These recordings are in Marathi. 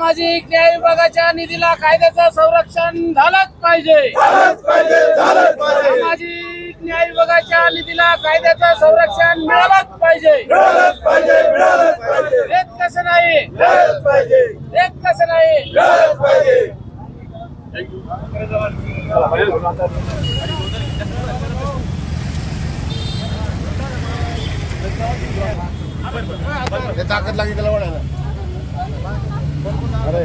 सामाजिक न्याय विभागाच्या निधीला कायद्याचं संरक्षण झालंच पाहिजे। सामाजिक न्याय विभागाच्या निधीला कायद्याचं संरक्षण मिळालंच पाहिजे। देत कसं नाही, देत कसं नाही। ताकद लागली त्याला ओढायला। अरे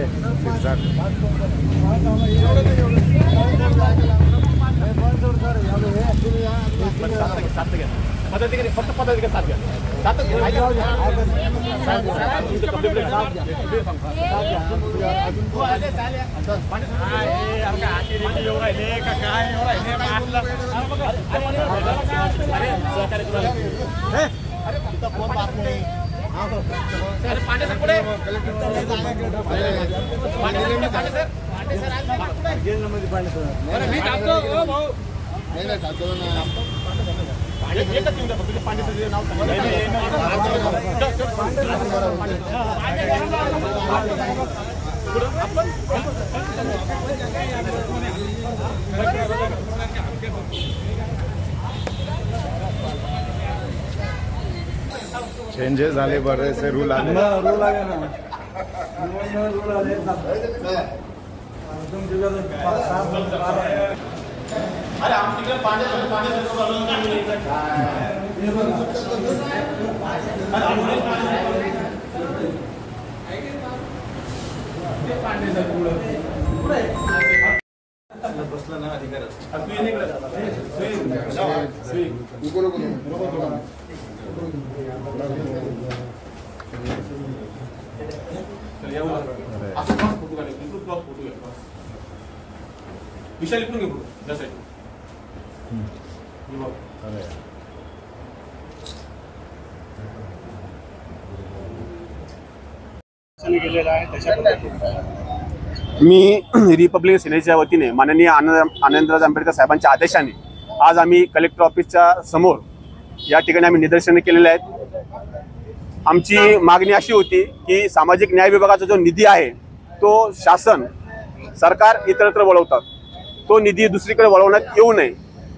चेंजेस झाले, बरेचसे रूल आले ना। बसला ना अधिकार विशाल इकडून घे पुढे मी रिपब्लिक सेनेच्या वतीने माननीय आनंदराज आंबेडकर साहेबांच्या आदेशाने आज आम्ही कलेक्टर ऑफिसच्या समोर या ठिकाणी आम्ही निदर्शने केलेले आहेत। आमची मागणी अशी होती की सामाजिक न्याय विभागाचा जो निधी आहे तो शासन सरकार इतरत्र वळवतात, तो निधी दुसरीकडे वळवण्यात येऊ नये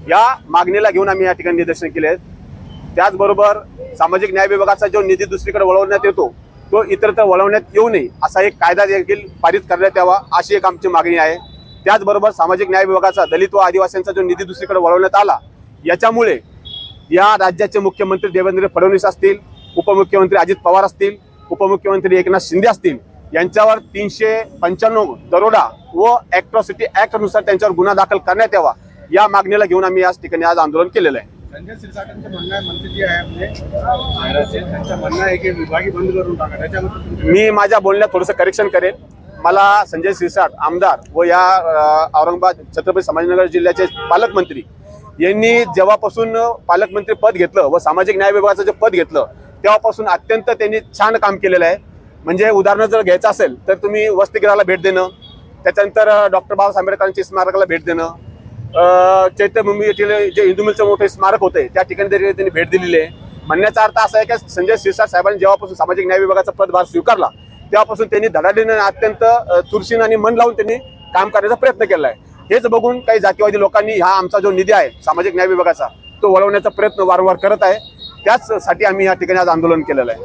या मागणीला घेऊन आम्ही या ठिकाणी निदर्शन केले आहेत। त्याचबरोबर सामाजिक न्याय विभागाचा जो निधी दुसरीकडे वळवण्यात येतो तो इतरत्र वळवण्यात येऊ नये असा एक कायदा देखील पारित करण्यात यावा अशी एक आमची मागणी आहे। त्याचबरोबर सामाजिक न्याय विभागाचा दलित व आदिवासींचा जो निधी दुसरीकडे वळवण्यात आला याच्यामुळे या राज्याचे मुख्यमंत्री देवेंद्र फडणवीस असतील, उपमुख्यमंत्री अजित पवार असतील, उपमुख्यमंत्री एकनाथ शिंदे असतील यांच्यावर 395 दरोडा व ॲट्रॉसिटी ॲक्टनुसार त्यांच्यावर गुन्हा दाखल करण्यात यावा या मागणीला घेऊन आम्ही या ठिकाणी आज आंदोलन केलेलं आहे। संजय क्षीरसागरांचं म्हणणं आहे, मंत्री जी आहे आपले त्यांचं म्हणणं आहे की विभागी बंद करून टाका। त्याच्यामध्ये मी माझ्या बोलण्यात थोडंसं करेक्शन करेन। मला संजय क्षीरसागर आमदार व या औरंगाबाद छत्रपती संभाजीनगर जिल्ह्याचे पालकमंत्री यांनी जेव्हापासून पालकमंत्री पद घेतलं व सामाजिक न्याय विभागाचं जे पद घेतलं तेव्हापासून अत्यंत त्यांनी छान काम केलेलं आहे। म्हणजे उदाहरण जर घ्यायचं असेल तर तुम्ही वसतिगृहाला भेट देणं, त्याच्यानंतर डॉक्टर बाबासाहेब आंबेडकरांच्या स्मारकाला भेट देणं, चैत्यभूमी येथील जे हिंदू मिलचं मोठे स्मारक होते त्या ठिकाणी त्यांनी भेट दिलेली आहे। म्हणण्याचा अर्थ असा आहे की संजय क्षीरसागर साहेबांनी जेव्हापासून सामाजिक न्याय विभागाचा पदभार स्वीकारला तेव्हापासून त्यांनी धडाडीने अत्यंत चुरशीने आणि मन लावून त्यांनी काम करण्याचा प्रयत्न केला आहे। हेच बघून काही जातीवादी लोकांनी हा आमचा जो निधी आहे सामाजिक न्याय विभागाचा तो वळवण्याचा प्रयत्न वारंवार करत आहे। त्याचसाठी आम्ही या ठिकाणी आज आंदोलन केलेलं आहे।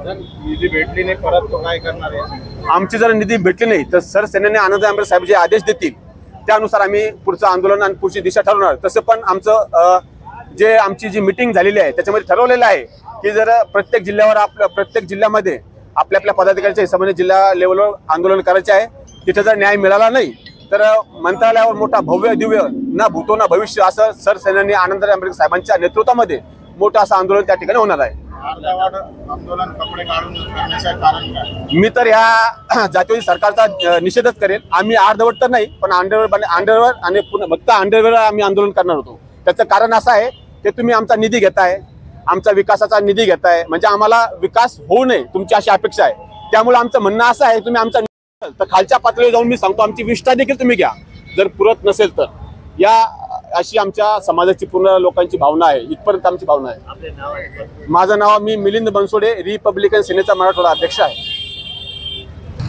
निधी भेटली नाही परत तो काय करणार आहे? आमची जर निधी भेटली नाही तर सरसेनेने आनंद आंबेडकर साहेब जे आदेश देतील त्यानुसार आम्ही पुढचं आंदोलन आणि पुढची दिशा ठरवणार। तसं पण आमची जी मीटिंग झालेली आहे त्याच्यामध्ये ठरवलेलं आहे की जर प्रत्येक जिल्ह्यावर प्रत्येक जिल्ह्यामध्ये आपल्या पदाधिकाऱ्यांच्या हिशोबाने जिल्हा लेवलवर आंदोलन करायचे आहे। तिथे जर न्याय मिळाला नाही तर मंत्रालयावर मोठा भव्य दिव्य ना भूतो ना भविष्य असं सरसेनानी आनंदराज आंबेडकर साहेबांच्या नेतृत्वामध्ये मोठं असं आंदोलन त्या ठिकाणी होणार आहे। आंदोलन कपडे काढून करण्याचं कारण काय? मी तर या जातीवादी सरकारचा निषेधच करेल। आम्ही अर्धवट तर नाही पण अंडरवर आणि फक्त अंडरवर आम्ही आंदोलन करणार होतो। त्याचं कारण असं आहे की तुम्ही आमचा निधी घेताय, आमचा विकासाचा निधी घेताय, म्हणजे आम्हाला विकास होऊ नये तुमची अशी अपेक्षा आहे। त्यामुळे आमचं म्हणणं असं आहे तुम्ही आमचा तर खालच्या पातळीवर जाऊन मी सांगतो आमची विष्ठा देखील तुम्ही घ्या जर पुरत नसेल तर, या अशी आमच्या समाजाची पूर्ण लोकांची भावना आहे। इथपर्यंत आमची भावना आहे। माझं नाव मी मिलिंद बनसोडे, रिपब्लिकन सेनेचा मराठवाडा अध्यक्ष आहे।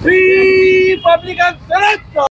रिपब्लिकन